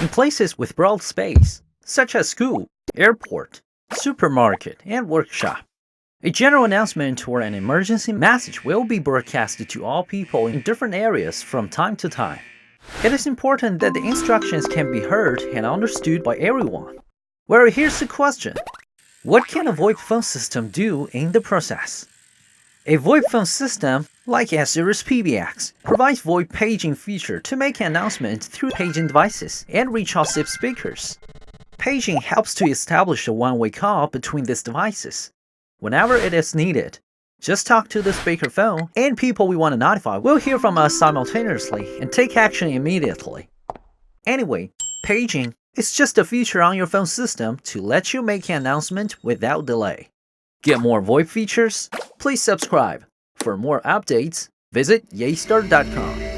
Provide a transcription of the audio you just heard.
In places with broad space, such as school, airport, supermarket, and workshop, a general announcement or an emergency message will be broadcasted to all people in different areas from time to time. It is important that the instructions can be heard and understood by everyone. Well, here's the question. What can a VoIP phone system do in the process? A VoIP phone system, like S-Series PBX, provides VoIP paging feature to make announcements through paging devices and reach all SIP speakers. Paging helps to establish a one-way call between these devices. Whenever it is needed, just talk to the speakerphone, and people we want to notify will hear from us simultaneously and take action immediately. Anyway, paging is just a feature on your phone system to let you make an announcement without delay. Get more VoIP features? Please subscribe. For more updates, visit Yeastar.com.